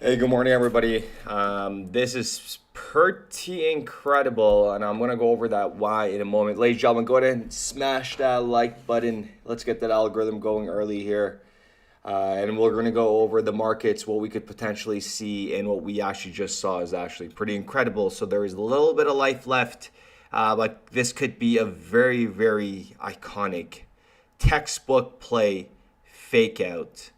Hey, good morning, everybody. This is pretty incredible, and I'm going to go over that why in a moment. Ladies and gentlemen, go ahead and smash that like button. Let's get that algorithm going early here. And we're going to go over the markets, what we could potentially see, and what we actually just saw is actually pretty incredible. So there is a little bit of life left, but this could be a very, very iconic textbook play, fake out,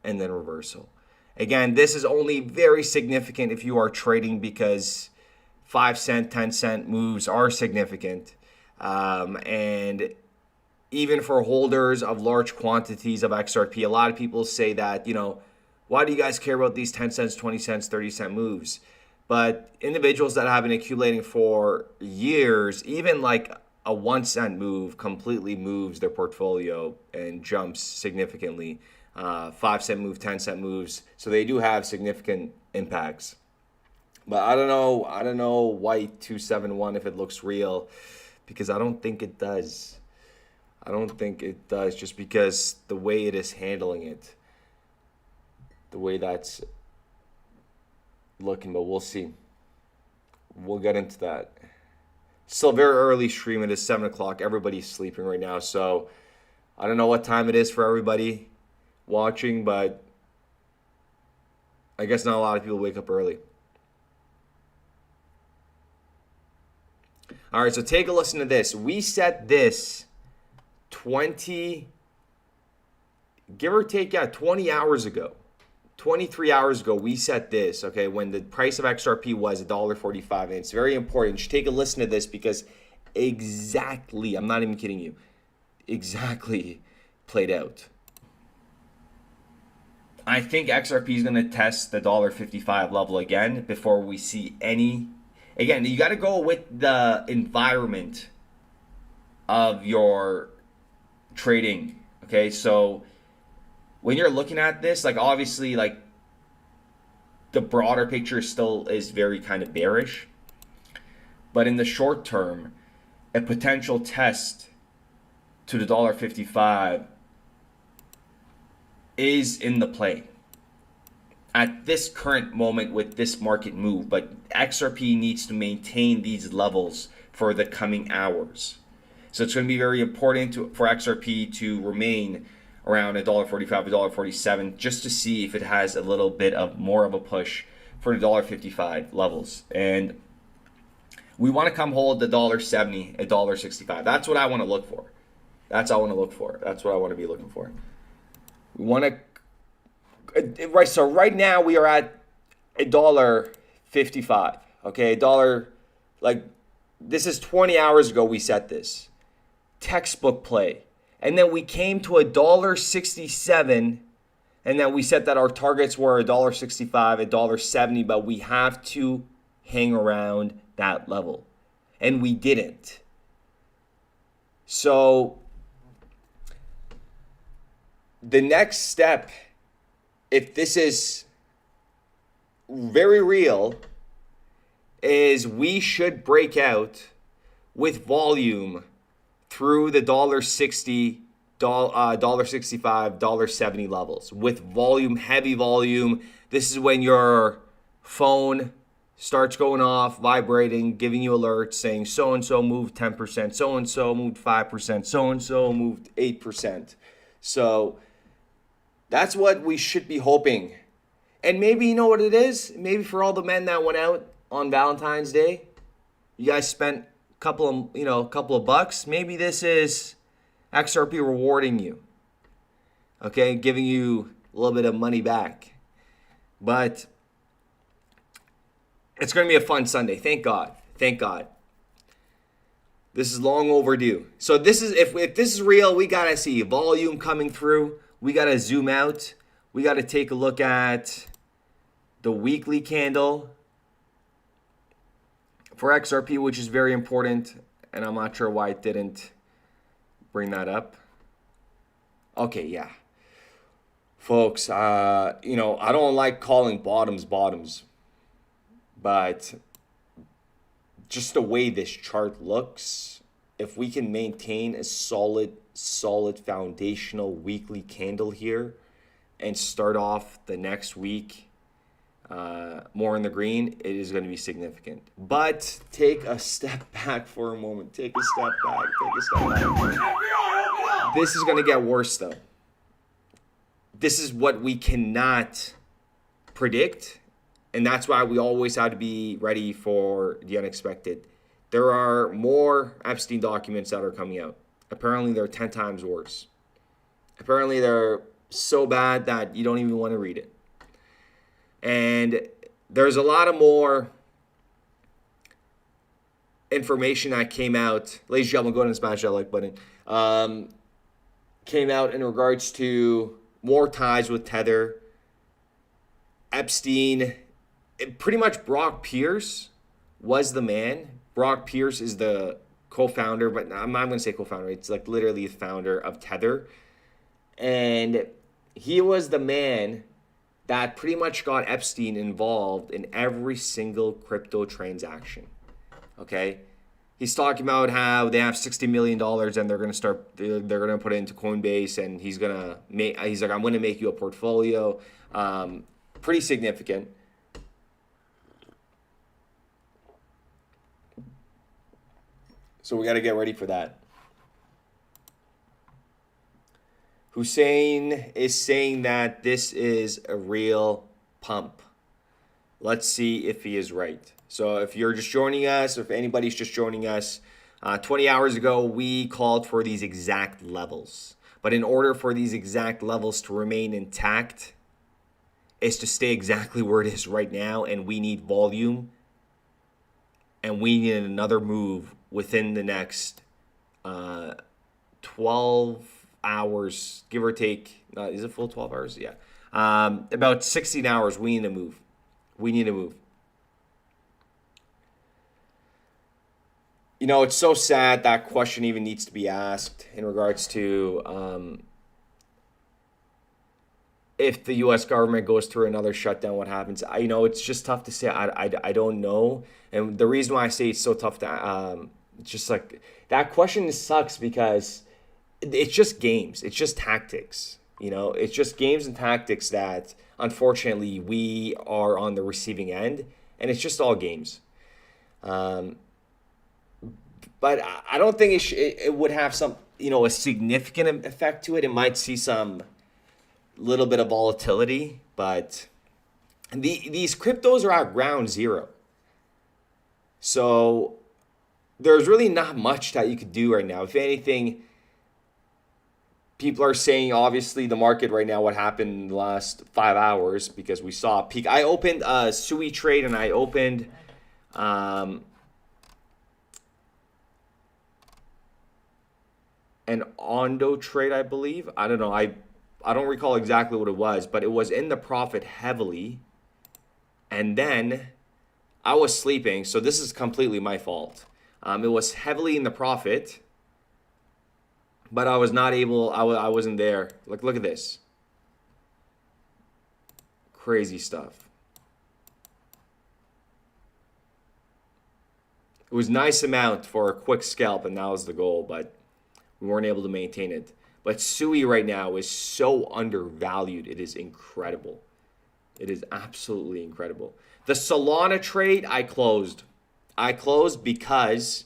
and then reversal. Again, this is only very significant if you are trading because 5 cent, 10 cent moves are significant. And even for holders of large quantities of XRP, a lot of people say that, why do you guys care about these 10 cents, 20 cents, 30-cent moves? But individuals that have been accumulating for years, even like a 1 cent move completely moves their portfolio and jumps significantly. 5 cent move, 10 cent moves. So they do have significant impacts. But I don't know white 271 if it looks real, because I don't think it does. I don't think it does, just because the way it is handling it, the way that's looking, but we'll see. We'll get into that. Still very early stream. It is 7 o'clock. Everybody's sleeping right now. So I don't know what time it is for everybody watching, but I guess not a lot of people wake up early. All right, so take a listen to this. We set this 20, give or take, 20 hours ago. 23 hours ago, we set this, okay, when the price of XRP was $1.45. And it's very important. You should take a listen to this because exactly, I'm not even kidding you, exactly played out. I think XRP is going to test the $1.55 level again before we see any. Again, you got to go with the environment of your trading. Okay, so when you're looking at this, like obviously, like the broader picture still is very kind of bearish, but in the short term, a potential test to the $1.55 is in the play at this current moment with this market move. But XRP needs to maintain these levels for the coming hours. So it's going to be very important for XRP to remain around $1.45, $1.47, just to see if it has a little bit of more of a push for the $1.55 levels. And we want to come hold the $1.70, $1.65. That's what I want to look for. That's what I want to look for. That's what I want to be looking for. We want to, right, so right now we are at $1.55, okay, like this is 20 hours ago we set this. Textbook play. And then we came to $1.67, and then we set that our targets were $1.65, $1.70, but we have to hang around that level. And we didn't. So the next step, if this is very real, is we should break out with volume through the $1.60, $1.65, $1.70 levels. With volume, heavy volume. This is when your phone starts going off, vibrating, giving you alerts saying so-and-so moved 10%, so-and-so moved 5%, so-and-so moved 8%. So that's what we should be hoping. And maybe, you know what it is? Maybe for all the men that went out on Valentine's Day, you guys spent a couple of bucks. Maybe this is XRP rewarding you. Okay, giving you a little bit of money back. But it's going to be a fun Sunday. Thank God. Thank God. This is long overdue. So this is, if this is real, we got to see volume coming through. We got to zoom out. We got to take a look at the weekly candle for XRP, which is very important. And I'm not sure why it didn't bring that up. Okay, yeah. Folks, I don't like calling bottoms, but just the way this chart looks, if we can maintain a solid foundational weekly candle here and start off the next week more in the green, it is going to be significant. But take a step back for a moment. Take a step back. Take a step back. This is going to get worse, though. This is what we cannot predict, and that's why we always have to be ready for the unexpected. There are more Epstein documents that are coming out. Apparently, they're 10 times worse. Apparently, they're so bad that you don't even want to read it. And there's a lot of more information that came out. Ladies and gentlemen, go ahead and smash that like button. Came out in regards to more ties with Tether. Epstein, pretty much Brock Pierce was the man. Brock Pierce is the co-founder, but I'm not going to say co-founder. It's like literally the founder of Tether. And he was the man that pretty much got Epstein involved in every single crypto transaction. Okay? He's talking about how they have $60 million and they're going to put it into Coinbase, and he's like, I'm going to make you a portfolio. Pretty significant. So we got to get ready for that. Hussein is saying that this is a real pump. Let's see if he is right. So if you're just joining us, or if anybody's just joining us, 20 hours ago, we called for these exact levels. But in order for these exact levels to remain intact, is to stay exactly where it is right now, and we need volume, and we need another move within the next 12 hours, give or take. Is it full 12 hours? Yeah. About 16 hours, we need to move. We need to move. You know, it's so sad that question even needs to be asked in regards to if the U.S. government goes through another shutdown, what happens? It's just tough to say. I don't know. And the reason why I say it's so tough to, just like, that question sucks because it's just games. It's just tactics. It's just games and tactics that, unfortunately, we are on the receiving end. And it's just all games. But I don't think it would have some, a significant effect to it. It might see some little bit of volatility, but these cryptos are at ground zero. So there's really not much that you could do right now. If anything, people are saying, obviously, the market right now, what happened in the last 5 hours, because we saw a peak. I opened a SUI trade, and I opened an Ondo trade, I believe. I don't know. I don't recall exactly what it was, but it was in the profit heavily. And then I was sleeping, so this is completely my fault. It was heavily in the profit, but I was not able, I wasn't there. Like, look at this. Crazy stuff. It was a nice amount for a quick scalp, and that was the goal, but we weren't able to maintain it. But SUI right now is so undervalued. It is incredible. It is absolutely incredible. The Solana trade, I closed. I closed because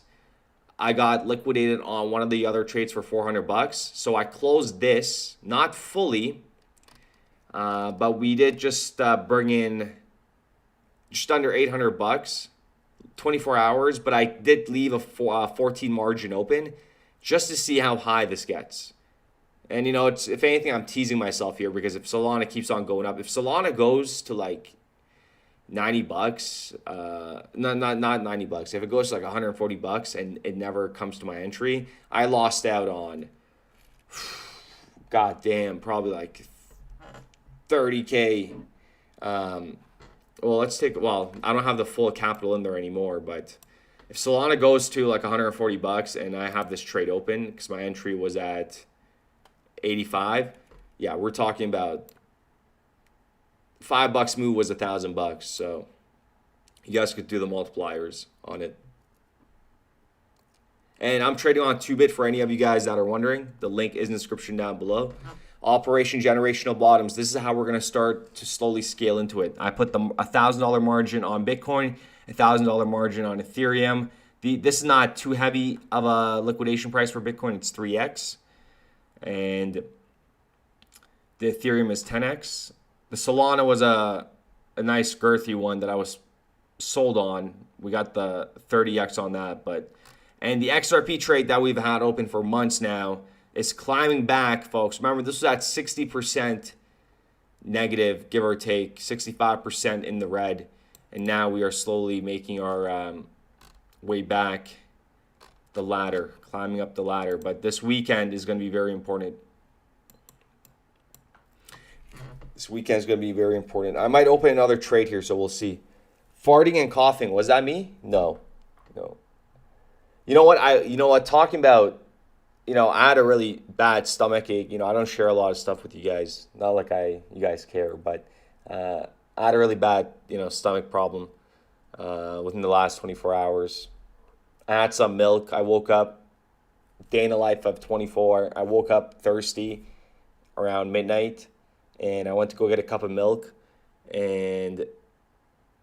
I got liquidated on one of the other trades for $400. So I closed this, not fully, but we did just bring in just under $800, 24 hours. But I did leave a 14 margin open just to see how high this gets. And, it's, if anything, I'm teasing myself here, because if Solana keeps on going up, if Solana goes to like $90, not $90, if it goes to like $140 and it never comes to my entry, I lost out on, goddamn, probably like 30K. I don't have the full capital in there anymore, but if Solana goes to like $140 and I have this trade open, because my entry was at 85, yeah, we're talking about $5 move was $1,000. So you guys could do the multipliers on it. And I'm trading on 2bit for any of you guys that are wondering. The link is in the description down below. Operation generational bottoms. This is how we're going to start to slowly scale into it. I put the $1,000 margin on Bitcoin, $1,000 margin on Ethereum. This is not too heavy of a liquidation price for Bitcoin. It's 3x. And the Ethereum is 10x. The Solana was a nice girthy one that I was sold on. We got the 30x on that. And the XRP trade that we've had open for months now is climbing back, folks. Remember, this was at 60% negative, give or take, 65% in the red. And now we are slowly making our way back the ladder, climbing up the ladder. But this weekend is going to be very important. This weekend is going to be very important. I might open another trade here, so we'll see. Farting and coughing, was that me? No. You know what? Talking about, I had a really bad stomach ache. I don't share a lot of stuff with you guys. Not like you guys care, but I had a really bad, stomach problem within the last 24 hours. I had some milk. I woke up, day in the life of 24. I woke up thirsty around midnight, and I went to go get a cup of milk, and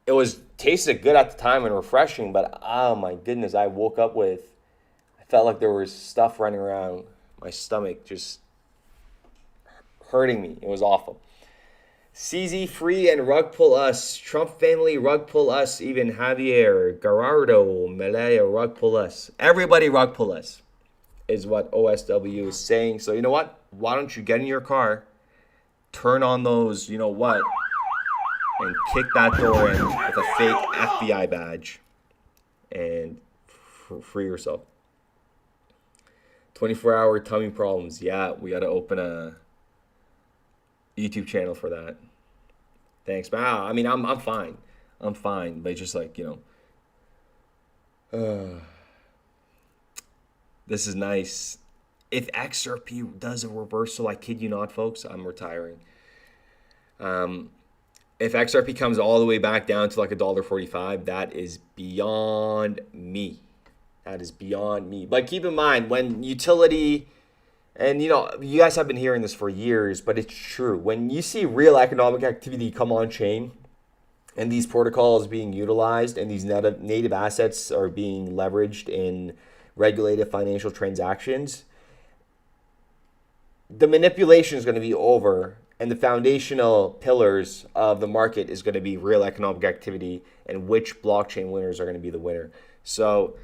it tasted good at the time and refreshing, but oh my goodness, I woke up I felt like there was stuff running around my stomach, just hurting me. It was awful. CZ Free and Rug Pull Us, Trump family Rug Pull Us, even Javier, Gerardo, Malaya Rug Pull Us. Everybody Rug Pull Us is what OSW is saying. So you know what? Why don't you get in your car, turn on those, and kick that door in with a fake FBI badge and free yourself. 24-hour tummy problems. Yeah, we got to open a YouTube channel for that. Thanks, man. I mean, I'm fine. I'm fine, but just like, this is nice. If XRP does a reversal, I kid you not, folks, I'm retiring. If XRP comes all the way back down to like $1.45, that is beyond me. That is beyond me. But keep in mind, when utility, and you guys have been hearing this for years, but it's true. When you see real economic activity come on chain, and these protocols being utilized, and these native assets are being leveraged in regulated financial transactions, the manipulation is going to be over. And the foundational pillars of the market is going to be real economic activity and which blockchain winners are going to be the winner. So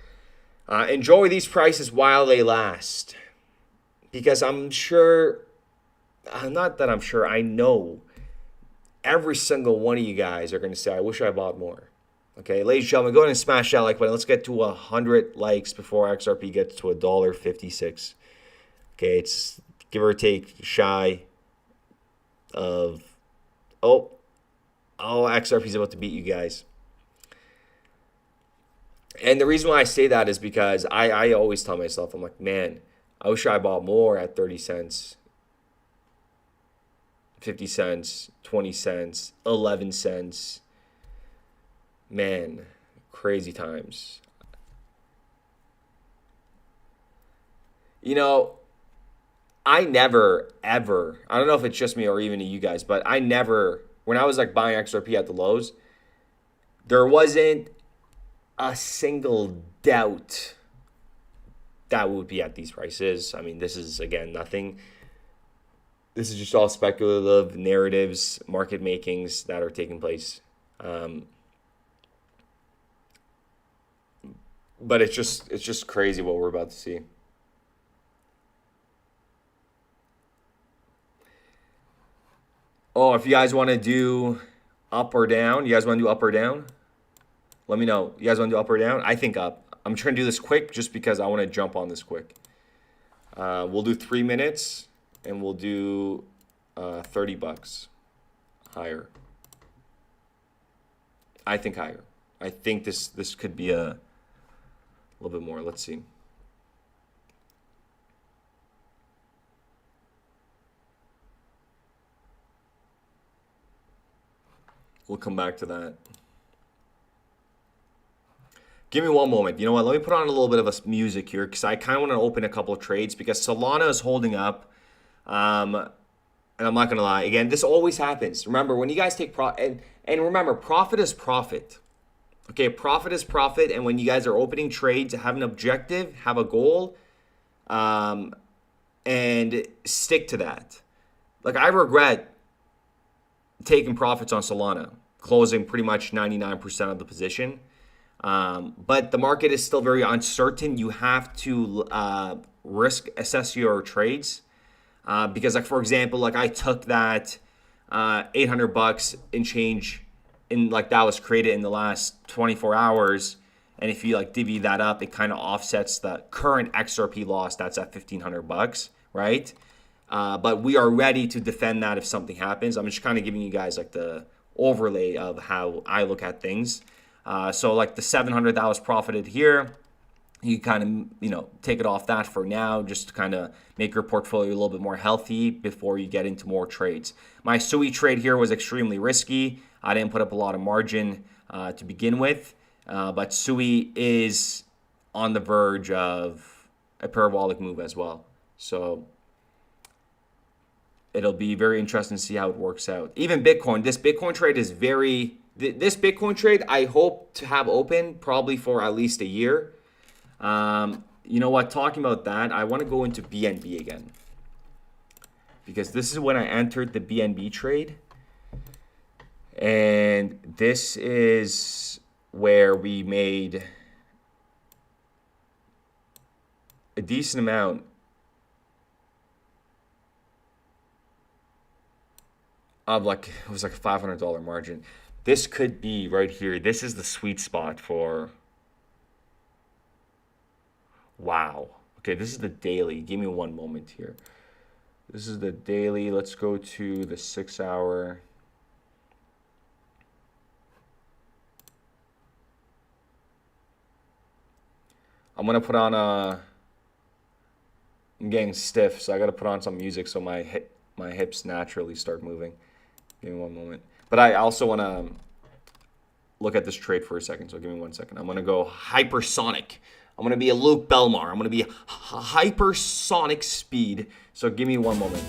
enjoy these prices while they last. Because I know every single one of you guys are going to say, I wish I bought more. Okay, ladies and gentlemen, go ahead and smash that like button. Let's get to 100 likes before XRP gets to $1.56. Okay, it's give or take shy of XRP is about to beat you guys. And the reason why I say that is because I always tell myself, I'm like, man, I wish I bought more at 30 cents, 50 cents, 20 cents, 11 cents. Man, crazy times. I never, ever, I don't know if it's just me or even to you guys, but I never, when I was like buying XRP at the lows, there wasn't a single doubt that would be at these prices. I mean, this is, again, nothing. This is just all speculative narratives, market makings that are taking place. But it's just crazy what we're about to see. Oh, if you guys want to do up or down, you guys want to do up or down? Let me know. You guys want to do up or down? I think up. I'm trying to do this quick just because I want to jump on this quick. We'll do 3 minutes and we'll do $30 higher. I think higher. I think this could be a little bit more. Let's see. We'll come back to that. Give me one moment. You know what? Let me put on a little bit of a music here because I kind of want to open a couple of trades because Solana is holding up. And I'm not gonna lie. Again, this always happens. Remember, when you guys take and remember, profit is profit. Okay, profit is profit. And when you guys are opening trades, have an objective, have a goal, um, and stick to that. Like I regret taking profits on Solana, closing pretty much 99% of the position. But the market is still very uncertain. You have to risk assess your trades. Because like for example, like I took that $800 in change in like that was created in the last 24 hours. And if you like divvy that up, it kind of offsets the current XRP loss that's at $1,500, right? But we are ready to defend that if something happens. I'm just kind of giving you guys like the overlay of how I look at things. So like the 700 that was profited here, you kind of, take it off that for now, just to kind of make your portfolio a little bit more healthy before you get into more trades. My Sui trade here was extremely risky. I didn't put up a lot of margin to begin with, but Sui is on the verge of a parabolic move as well. So it'll be very interesting to see how it works out. Even Bitcoin, this Bitcoin trade is this Bitcoin trade I hope to have open probably for at least a year. You know what? Talking about that, I want to go into BNB again. Because this is when I entered the BNB trade. And this is where we made a decent amount of it was like a $500 margin. This could be right here. This is the sweet spot for... Wow. Okay, this is the daily. Give me one moment here. This is the daily. Let's go to the 6 hour. I'm going to put on I'm getting stiff, so I got to put on some music so my hips naturally start moving. Give me one moment. But I also want to look at this trade for a second, so give me 1 second. I'm going to go hypersonic. I'm going to be a Luke Belmar. I'm going to be hypersonic speed. So give me one moment.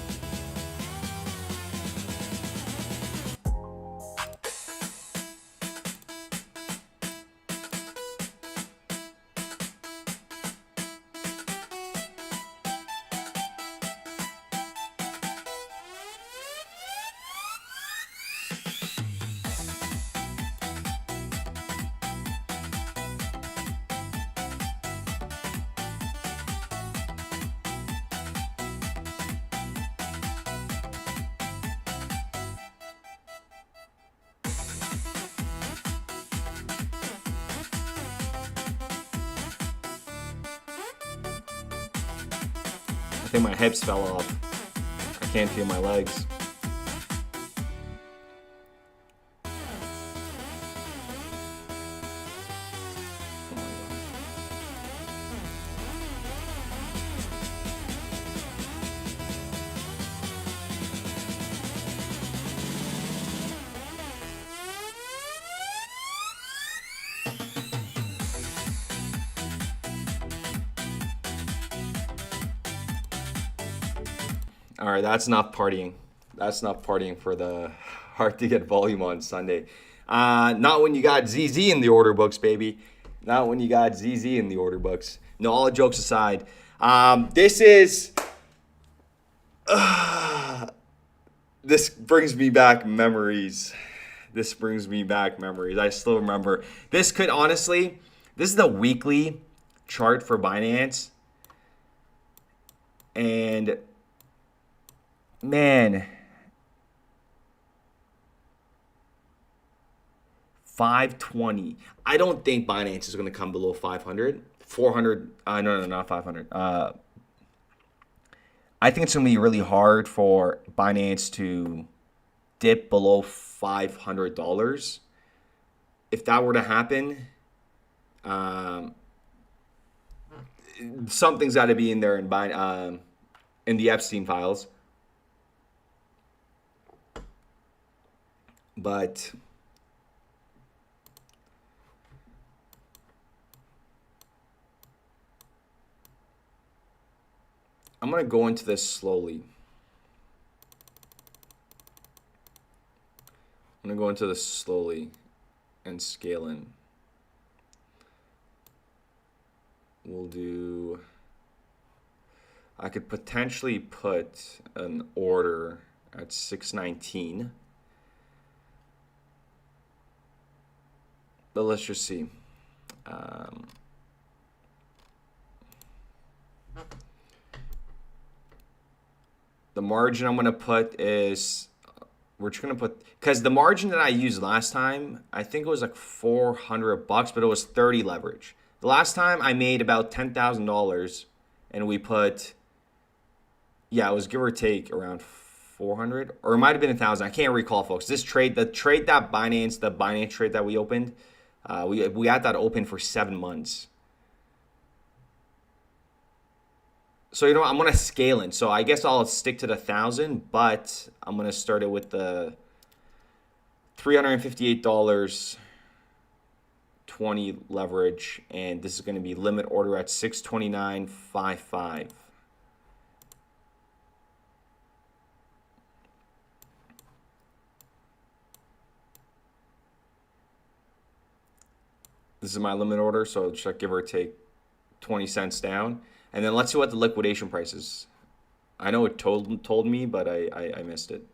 I think my hips fell off. I can't feel my legs. All right, that's enough partying. That's enough partying for the hard to get volume on Sunday. Not when you got ZZ in the order books, baby. Not when you got ZZ in the order books. No, all jokes aside. This brings me back memories. This brings me back memories. I still remember. This is the weekly chart for Binance. And man, 520. I don't think Binance is going to come below 500. 400. No, not 500. I think it's going to be really hard for Binance to dip below $500. If that were to happen, something's got to be in there in the Epstein files. But I'm going to go into this slowly. go into this slowly and scale in. We'll do, I could potentially put an order at 619. But let's just see. The margin I'm going to put is, we're just going to put, because the margin that I used last time, I think it was like $400, but it was 30 leverage. The last time I made about $10,000 and we put, yeah, it was give or take around 400, or it might have been 1,000. I can't recall, folks. This trade, the trade that Binance, the Binance trade that we opened, we had that open for 7 months. So, you know, I'm going to scale in. So I guess I'll stick to the 1,000, but I'm going to start it with the $358, 20 leverage. And this is going to be limit order at 629.55. This is my limit order, so just like give or take 20 cents down. And then let's see what the liquidation price is. I know it told me, but I missed it.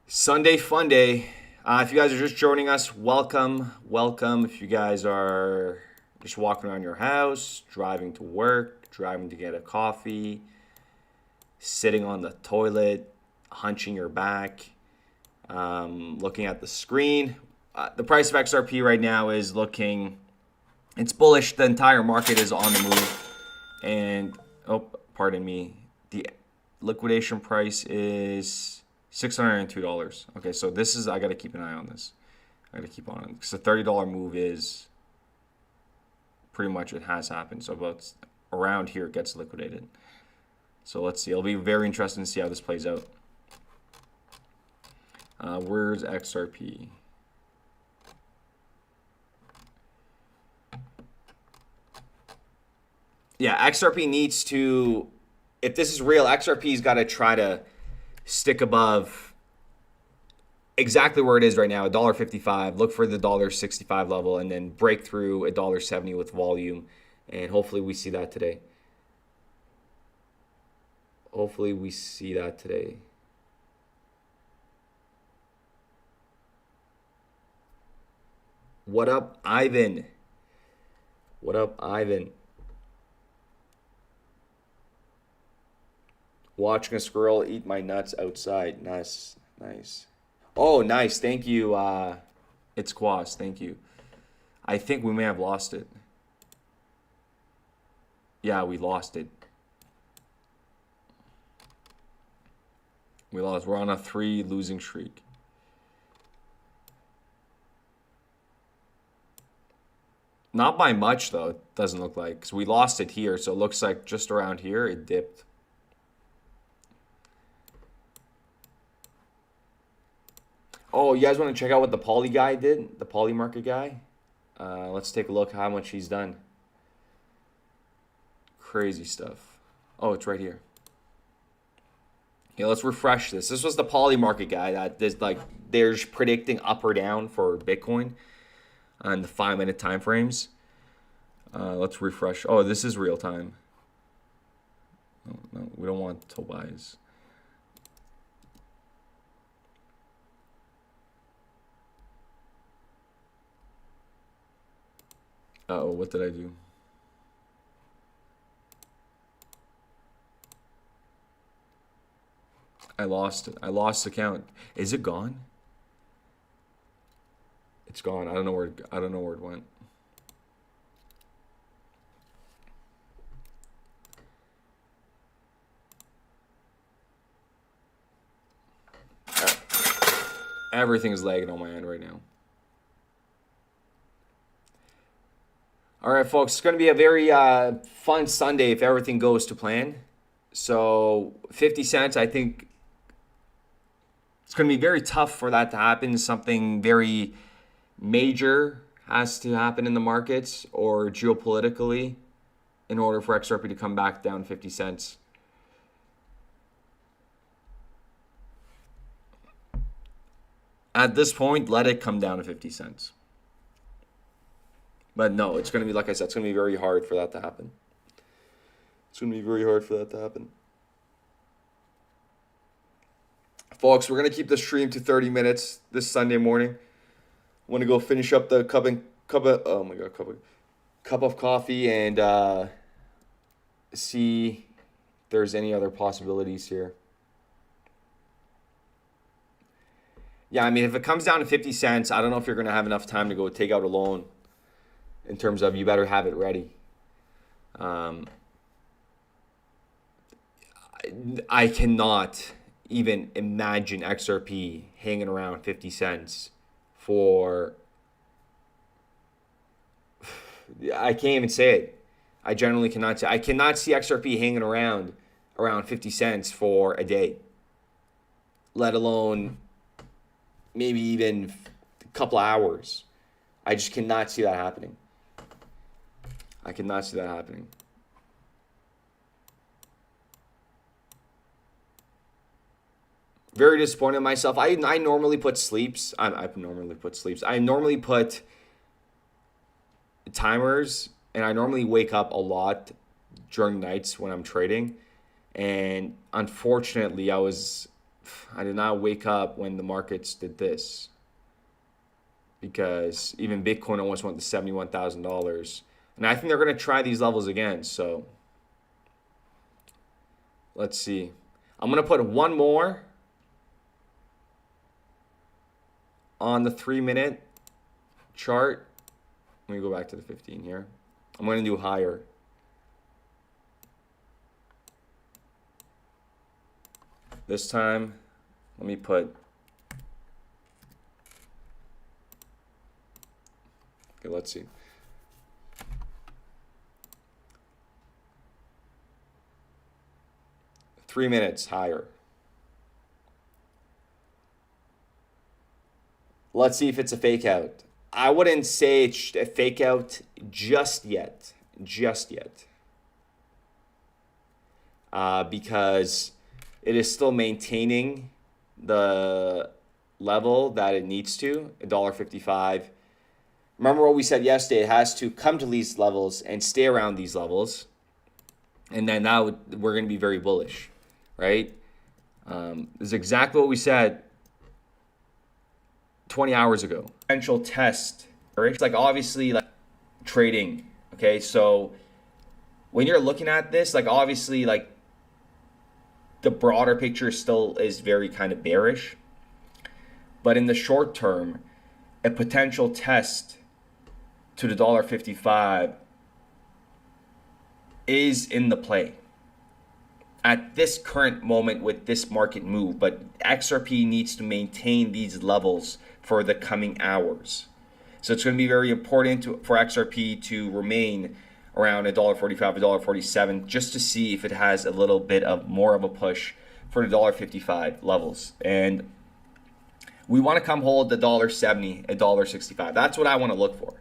Sunday fun day. If you guys are just joining us, welcome. If you guys are just walking around your house, driving to work, driving to get a coffee, sitting on the toilet, hunching your back, looking at the screen. The price of XRP right now is looking, it's bullish. The entire market is on the move. And, oh, pardon me. The liquidation price is $602. Okay, so this is, I got to keep an eye on this. I got to keep on it. Because the $30 move is pretty much, it has happened. So about around here it gets liquidated. So let's see. It'll be very interesting to see how this plays out. Where's XRP? Yeah, XRP needs to, if this is real, XRP's got to try to stick above exactly where it is right now, $1.55. Look for the $1.65 level and then break through $1.70 with volume. And hopefully we see that today. Hopefully we see that today. What up, Ivan? What up, Ivan? Watching a squirrel eat my nuts outside. Nice. Oh, nice. Thank you. It's Quas. Thank you. I think we may have lost it. Yeah, we lost it. We lost. We're on a 3 losing streak. Not by much, though. It doesn't look like. Because we lost it here. So it looks like just around here it dipped. Oh, you guys want to check out what the poly guy did? The poly market guy? Let's take a look how much he's done. Crazy stuff. Oh, it's right here. Yeah, let's refresh this. This was the poly market guy that they're predicting up or down for Bitcoin on the 5-minute time frames. Let's refresh. Oh, this is real time. No, we don't want Tobias. Uh-oh, what did I do? I lost it. I lost the count. Is it gone? It's gone. I don't know where it went. Everything is lagging on my end right now. All right, folks, it's going to be a very fun Sunday if everything goes to plan. So 50 cents, I think it's going to be very tough for that to happen. Something very major has to happen in the markets or geopolitically in order for XRP to come back down 50 cents. At this point, let it come down to 50 cents. But no, it's going to be, like I said, it's going to be very hard for that to happen. It's going to be very hard for that to happen. Folks, we're going to keep the stream to 30 minutes this Sunday morning. I want to go finish up the cup of coffee and see if there's any other possibilities here. Yeah, I mean, if it comes down to 50 cents, I don't know if you're going to have enough time to go take out a loan in terms of you better have it ready. I cannot even imagine XRP hanging around 50 cents for... I can't even say it. I generally cannot say. I cannot see XRP hanging around 50 cents for a day, let alone maybe even a couple of hours. I just cannot see that happening. I cannot see that happening. Very disappointed in myself. I normally put sleeps. I normally put timers, and I normally wake up a lot during nights when I'm trading. And unfortunately, I did not wake up when the markets did this, because even Bitcoin almost went to $71,000. And I think they're going to try these levels again. So let's see. I'm going to put one more on the 3-minute chart. Let me go back to the 15 here. I'm going to do higher. This time, let me put... Okay, let's see. Three minutes higher. Let's see if it's a fake out. I wouldn't say it's a fake out just yet. Because it is still maintaining the level that it needs to, $1.55. Remember what we said yesterday, it has to come to these levels and stay around these levels. And then we're going to be very bullish, right? This is exactly what we said 20 hours ago. Potential test, right? It's like obviously like trading, okay? So when you're looking at this, like obviously like the broader picture still is very kind of bearish. But in the short term, a potential test to the $1.55 is in the play at this current moment with this market move. But XRP needs to maintain these levels for the coming hours. So it's going to be very important for XRP to remain around $1.45, $1.47, just to see if it has a little bit of more of a push for the $1.55 levels. And we want to come hold the $1.70, $1.65. That's what I want to look for.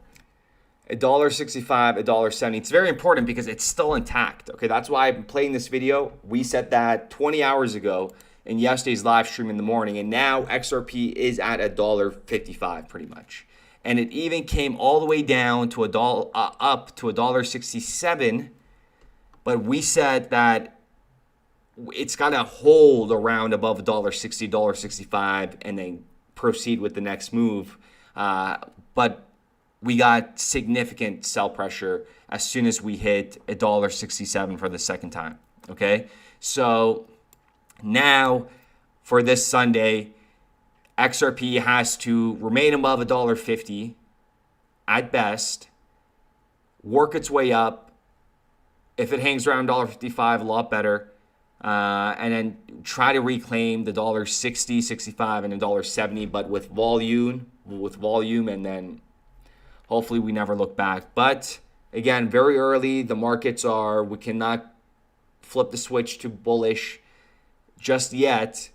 $1.65, $1.70. It's very important because it's still intact. Okay, that's why I've been playing this video. We said that 20 hours ago in yesterday's live stream in the morning, and now XRP is at $1.55 pretty much. And it even came all the way down to up to $1.67. But we said that it's got to hold around above $1.60, $1.65, and then proceed with the next move. But we got significant sell pressure as soon as we hit $1.67 for the second time. Okay, so now for this Sunday, XRP has to remain above $1.50 at best, work its way up. If it hangs around $1.55, a lot better, and then try to reclaim the $1.60, $65, and $1.70, but with volume, and then hopefully we never look back. But again, very early, the markets we cannot flip the switch to bullish just yet.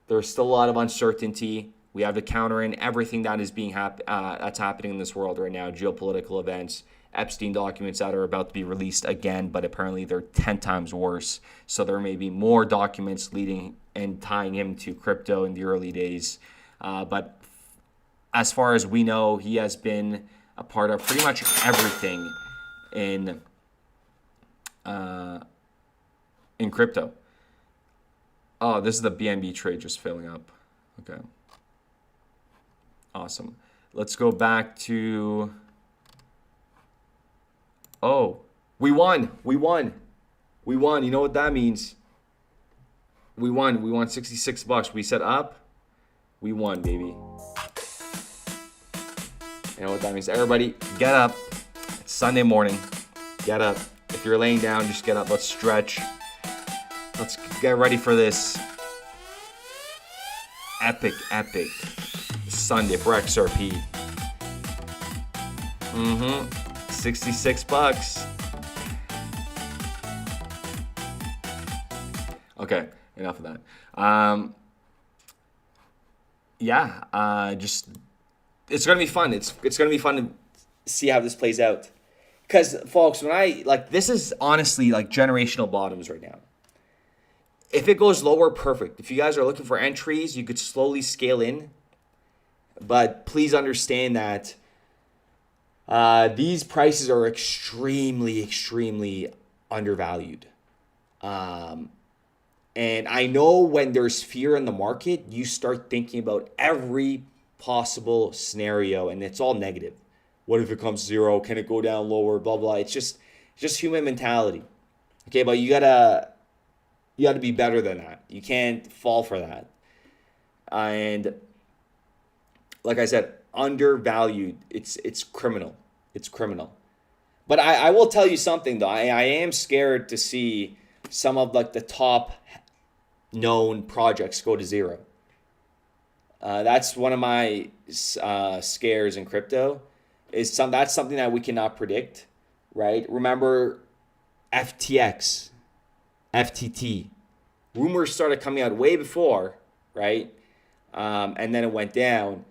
There's still a lot of uncertainty. We have to counter in everything that is that's happening in this world right now. Geopolitical events, Epstein documents that are about to be released again, but apparently they're 10 times worse. So there may be more documents leading and tying him to crypto in the early days. But as far as we know, he has been a part of pretty much everything in crypto. Oh, this is the BNB trade just filling up. Okay. Awesome. Let's go back to... Oh, we won. We won. We won. You know what that means? We won. We won 66 bucks. We set up. We won, baby. You know what that means? Everybody, get up. It's Sunday morning. Get up. If you're laying down, just get up. Let's stretch. Let's get ready for this epic Sunday for XRP. 66 bucks. Okay, enough of that. Just it's gonna be fun. It's gonna be fun to see how this plays out. Because folks, when this is honestly like generational bottoms right now. If it goes lower, perfect. If you guys are looking for entries, you could slowly scale in. But please understand that these prices are extremely undervalued. And I know when there's fear in the market, you start thinking about every possible scenario, and it's all negative. What if it comes zero? Can it go down lower? Blah, blah. It's just human mentality. Okay, but you gotta be better than that. You can't fall for that. And like I said, undervalued. It's criminal. It's criminal. But I will tell you something though. I am scared to see some of like the top known projects go to zero. That's one of my scares in crypto. That's something that we cannot predict, right? Remember FTX, FTT. Rumors started coming out way before, right? And then it went down.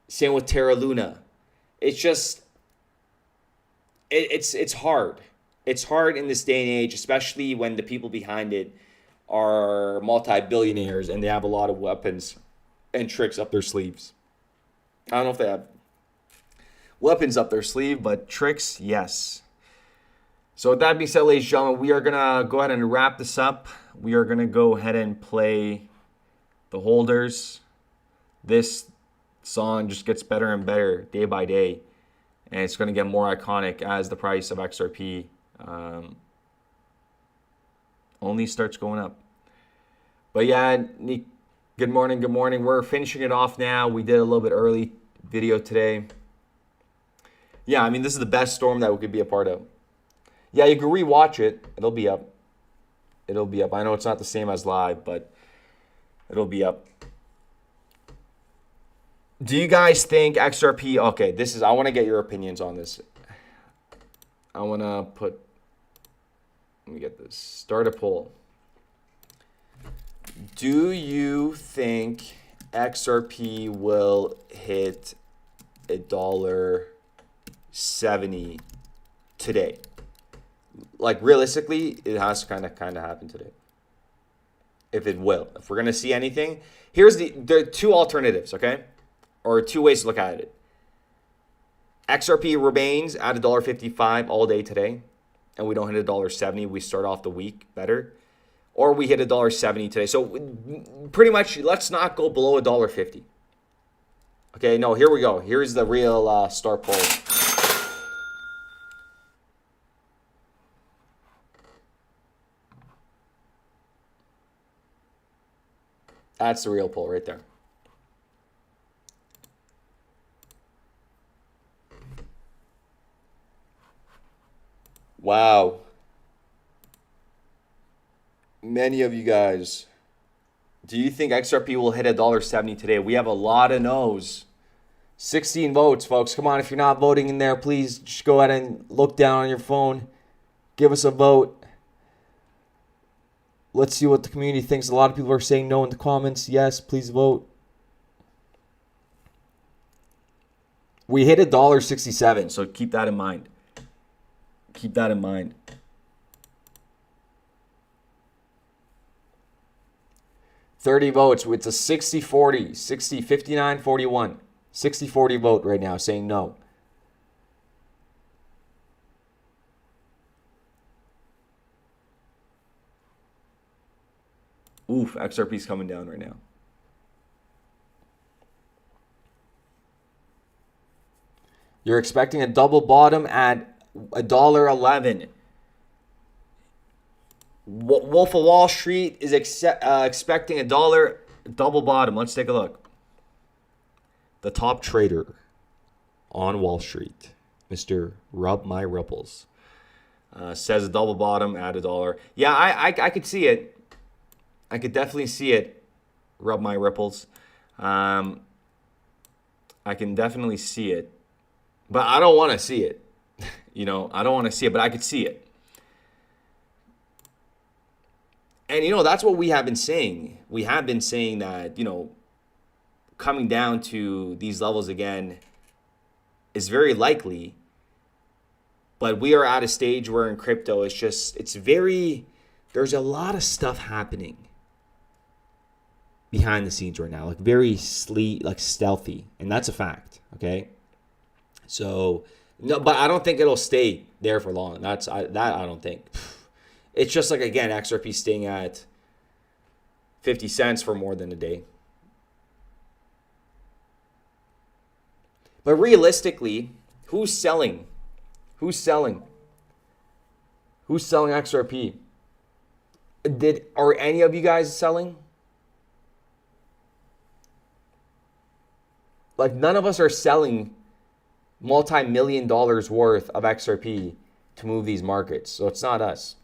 Same with Terra Luna. It's just, it's hard. It's hard in this day and age, especially when the people behind it are multi-billionaires and they have a lot of weapons and tricks up their sleeves. I don't know if they have weapons up their sleeve, but tricks, yes. So with that being said, ladies and gentlemen, we are going to go ahead and wrap this up. We are going to go ahead and play the holders. This song just gets better and better day by day. And it's going to get more iconic as the price of XRP only starts going up. But yeah, good morning, good morning. We're finishing it off now. We did a little bit early video today. Yeah, I mean, this is the best storm that we could be a part of. Yeah, you can rewatch it. It'll be up. It'll be up. I know it's not the same as live, but it'll be up. Do you guys think XRP... Okay, I want to get your opinions on this. I want to put... Let me get this. Start a poll. Do you think XRP will hit $1.70 today? Like realistically, it has to kind of happen today. If it will. If we're going to see anything. There are two alternatives, okay? Or two ways to look at it. XRP remains at $1.55 all day today. And we don't hit $1.70. We start off the week better. Or we hit $1.70 today. So pretty much, let's not go below $1.50. Okay, no, here we go. Here's the real star poll. That's the real poll right there. Wow. Many of you guys. Do you think XRP will hit $1.70 today? We have a lot of no's. 16 votes, folks. Come on, if you're not voting in there, please just go ahead and look down on your phone. Give us a vote. Let's see what the community thinks. A lot of people are saying no in the comments. Yes, please vote. We hit $1.67, so keep that in mind. Keep that in mind. $30 votes. It's a 60-40, 59-41. 60-40 vote right now saying no. Oof, XRP's coming down right now. You're expecting a double bottom at $1.11. Wolf of Wall Street is expecting a dollar double bottom. Let's take a look. The top trader on Wall Street, Mr. Rub My Ripples, says a double bottom at $1. Yeah, I could see it. I could definitely see it. Rub My Ripples. I can definitely see it. But I don't want to see it. I don't want to see it, but I could see it. And, that's what we have been saying. We have been saying that, coming down to these levels again is very likely. But we are at a stage where in crypto, there's a lot of stuff happening behind the scenes right now. Like very stealthy. And that's a fact, okay? So, no, but I don't think it'll stay there for long. I don't think. It's just like, again, XRP staying at 50 cents for more than a day. But realistically, who's selling? Who's selling? Who's selling XRP? Are any of you guys selling? Like, none of us are selling multi-million dollars worth of XRP to move these markets. So it's not us.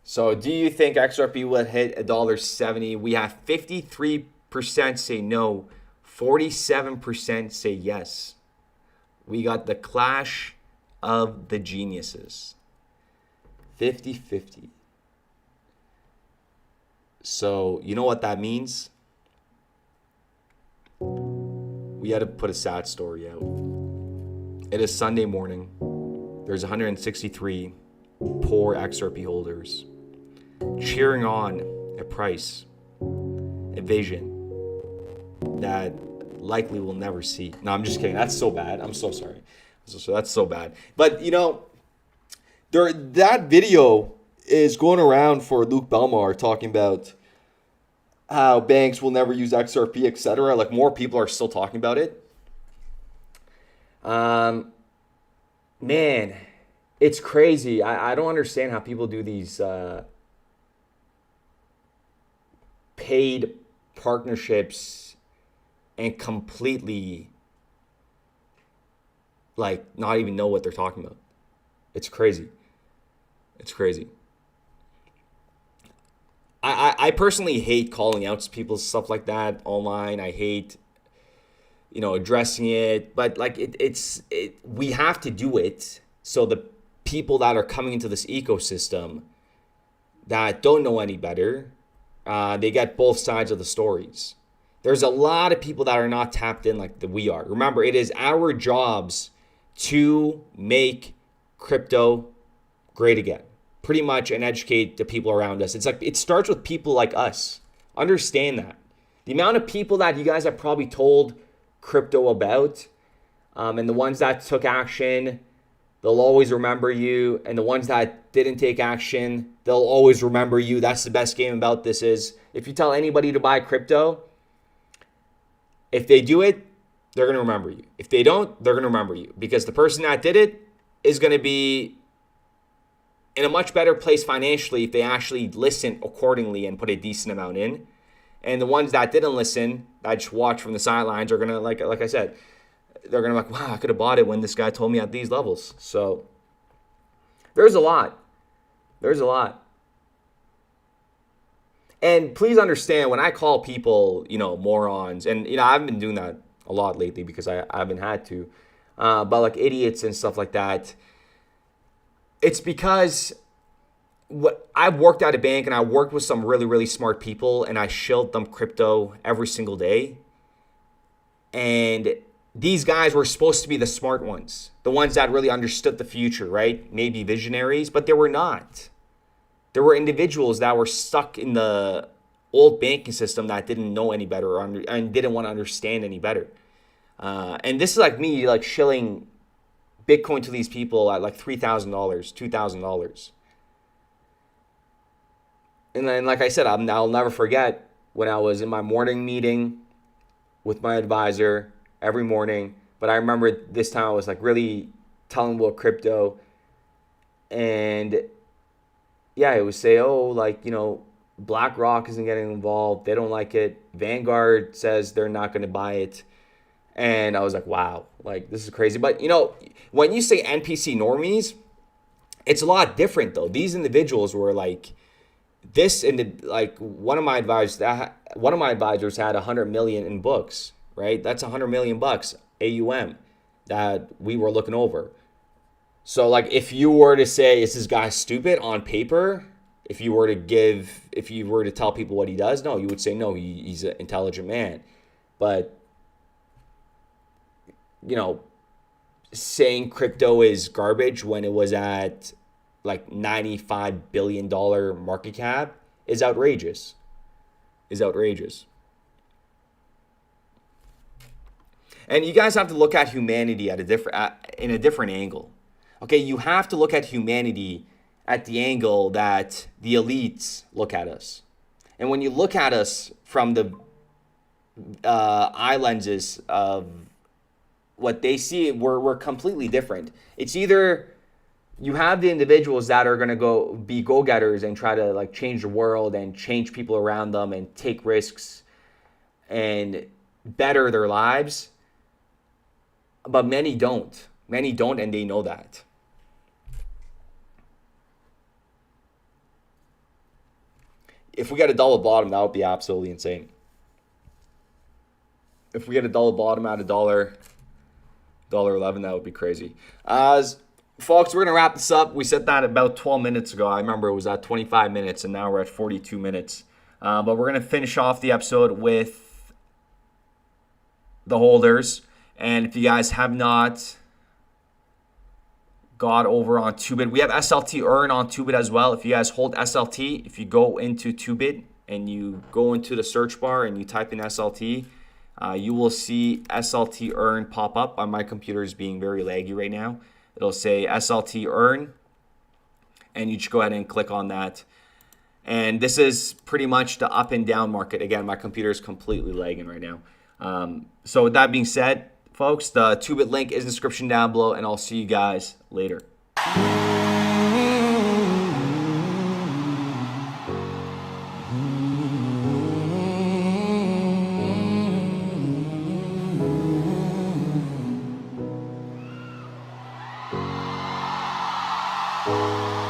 So do you think XRP will hit $1.70? We have 53% say no, 47% say yes. We got the clash of the geniuses. 50-50. So you know what that means? We had to put a sad story out. It is Sunday morning. There's 163 poor XRP holders cheering on a price, a vision that likely we'll never see. No, I'm just kidding. That's so bad. I'm so sorry. So that's so bad. But that video is going around for Luke Belmar talking about how banks will never use XRP, etc. Like, more people are still talking about it. Man, it's crazy. I don't understand how people do these paid partnerships and completely not even know what they're talking about. It's crazy. It's crazy. I personally hate calling out people stuff like that online. I hate addressing it, but we have to do it so the people that are coming into this ecosystem that don't know any better, they get both sides of the stories. There's a lot of people that are not tapped in like we are. Remember, it is our jobs to make crypto great again, pretty much, and educate the people around us. It starts with people like us. Understand that. The amount of people that you guys have probably told crypto about, and the ones that took action, they'll always remember you. And the ones that didn't take action, they'll always remember you. That's the best game about this is if you tell anybody to buy crypto, if they do it, they're going to remember you. If they don't, they're going to remember you because the person that did it is going to be in a much better place financially if they actually listen accordingly and put a decent amount in. And the ones that didn't listen, that just watch from the sidelines, are going to, like I said, they're going to be like, wow, I could have bought it when this guy told me at these levels. So there's a lot. There's a lot. And please understand, when I call people, morons, and, I've been doing that a lot lately because I haven't had to, but like idiots and stuff like that, it's because I've worked at a bank and I worked with some really, really smart people and I shilled them crypto every single day. And these guys were supposed to be the smart ones, the ones that really understood the future, right? Maybe visionaries, but they were not. There were individuals that were stuck in the old banking system that didn't know any better and didn't want to understand any better. And this is like me, like shilling Bitcoin to these people at like $3,000, $2,000. And then, like I said, I'll never forget when I was in my morning meeting with my advisor every morning. But I remember this time I was like really telling about crypto. And yeah, it would say, oh, like, BlackRock isn't getting involved. They don't like it. Vanguard says they're not going to buy it. And I was like, wow, like this is crazy. But, when you say NPC normies, it's a lot different, though. These individuals were like this, and like one of my advisors had 100 million in books, right? That's 100 million bucks AUM that we were looking over. So like if you were to say, is this guy stupid on paper? If you were to tell people what he does, no, you would say, no, he's an intelligent man. But, saying crypto is garbage when it was at like $95 billion market cap is outrageous. And you guys have to look at humanity in a different angle. Okay, you have to look at humanity at the angle that the elites look at us. And when you look at us from the eye lenses of what they see, we're completely different. It's either you have the individuals that are going to be go-getters and try to like change the world and change people around them and take risks and better their lives. But many don't, and they know that. If we get a double bottom, that would be absolutely insane. If we get a double bottom at $1.11, that would be crazy. Folks, we're going to wrap this up. We said that about 12 minutes ago. I remember it was at 25 minutes, and now we're at 42 minutes. But we're going to finish off the episode with the holders. And if you guys have not got over on Tubit, we have SLT earn on Tubit as well. If you guys hold SLT, if you go into Tubit and you go into the search bar and you type in SLT, you will see SLT earn pop up. On my computer is being very laggy right now. It'll say SLT earn, and you just go ahead and click on that. And this is pretty much the up and down market. Again, my computer is completely lagging right now. So with that being said, folks, the Tubit link is in the description down below, and I'll see you guys later.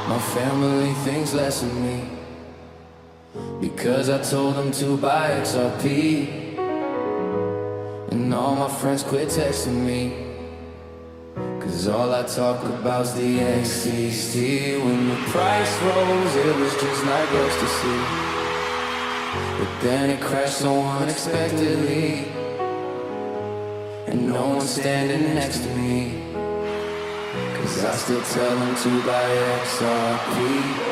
My family thinks less of me because I told them to buy XRP. And all my friends quit texting me, cause all I talk about's the XCC. When the price rose, it was just like ecstasy, but then it crashed so unexpectedly, and no one's standing next to me, cause I still tell them to buy XRP.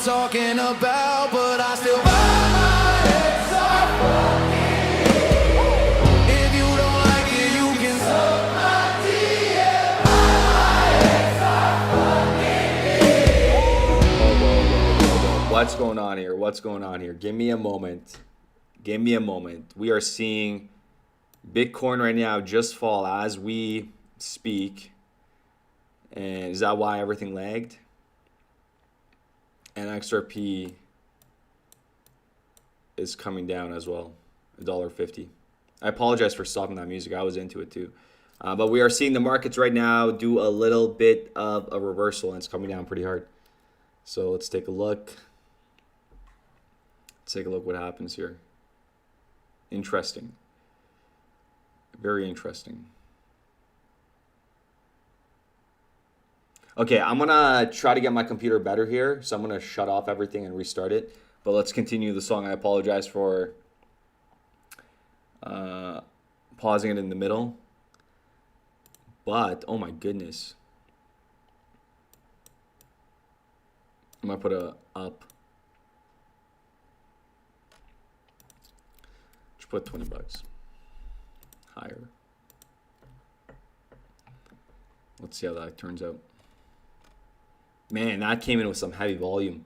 Talking about, but I still buy my XRP. If you don't like it, you can suck my DM. Buy my XRP. What's going on here? Give me a moment. We are seeing Bitcoin right now just fall as we speak. And is that why everything lagged? And XRP is coming down as well, $1.50. I apologize for stopping that music. I was into it too. But we are seeing the markets right now do a little bit of a reversal, and it's coming down pretty hard. So let's take a look. Let's take a look what happens here. Interesting. Very interesting. Okay, I'm going to try to get my computer better here. So I'm going to shut off everything and restart it. But let's continue the song. I apologize for pausing it in the middle. But, oh my goodness. I'm going to put a up. Just put $20. Higher. Let's see how that turns out. Man, that came in with some heavy volume.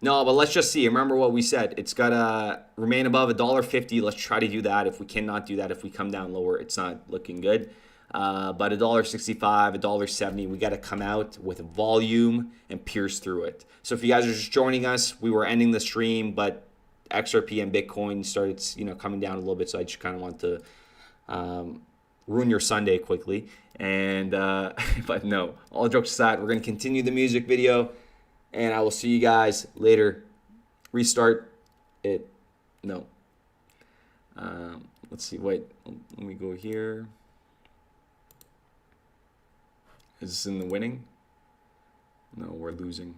No, but let's just see. Remember what we said. It's got to remain above $1.50. Let's try to do that. If we cannot do that, if we come down lower, it's not looking good. But $1.65, $1.70, we got to come out with volume and pierce through it. So if you guys are just joining us, we were ending the stream, but XRP and Bitcoin started, coming down a little bit. So I just kind of want to ruin your Sunday quickly. And but no, all jokes aside, we're going to continue the music video, and I will see you guys later. Restart it. No. Let's see. Wait. Let me go here. Is this in the winning? No, we're losing.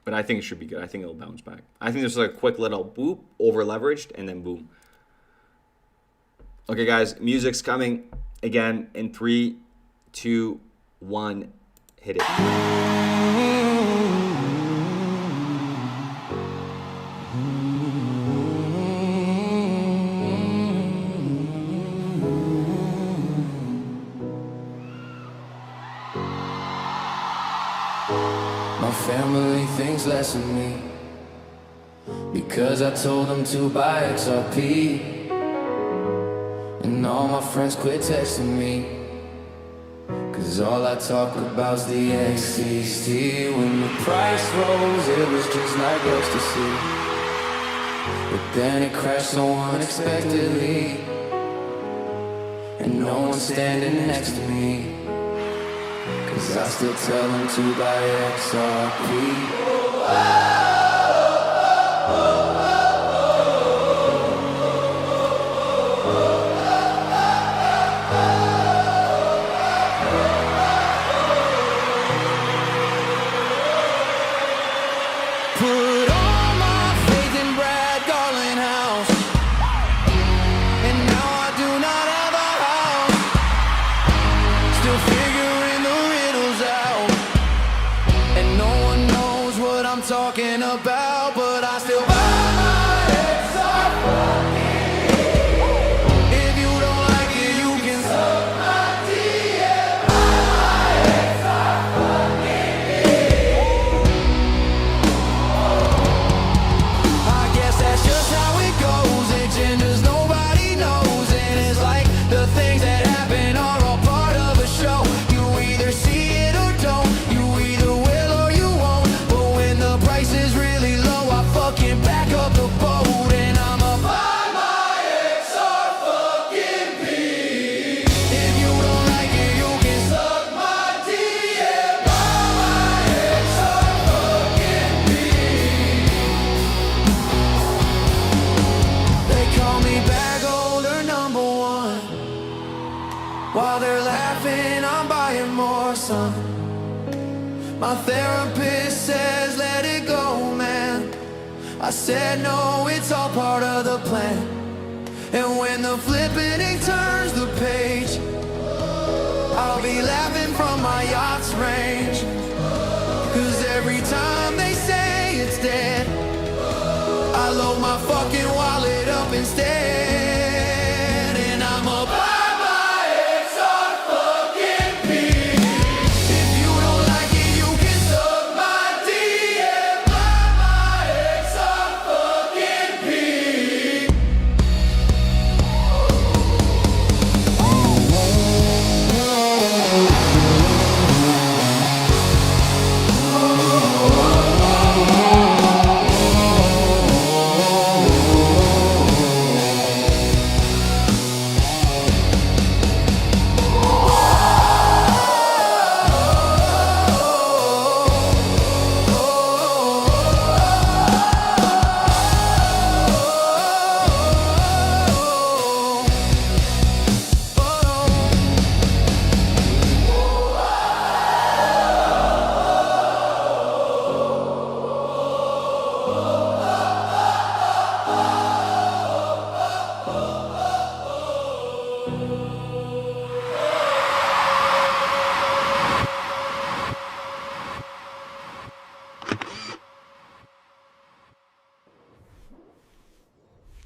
But I think it should be good. I think it'll bounce back. I think there's like a quick little boop, over leveraged, and then boom. Okay, guys, music's coming again in 3, 2, 1. Hit it. My family thinks less of me because I told them to buy XRP. And all my friends quit texting me, cause all I talk about's the XCST. When the price rose, it was just like ecstasy, but then it crashed so unexpectedly, and no one's standing next to me, cause I still tell them to buy XRP. Talking about, but I still buy my XRP. If you don't like it, you can suck my DM. Buy my XRP. I guess that's just how it goes. It genders nobody knows, and it's like the things that happen are all part of a show. You either see it or don't. You either will or you won't. But when the price is really low, I fucking back up the boat, and I'ma buy my XRP. If you don't like it, you can suck my DM. Buy my XRP. They call me bag holder number one. While they're laughing, I'm buying more, son. My therapist says let it go, man. I said no, it's all part of the plan. And when the flipping turns the page, I'll be laughing from my yacht's range. Cause every time they say it's dead, I load my fucking wallet up instead, and I'm a buy my XRP. If you don't like it, you can suck my DM. Buy my XRP. go.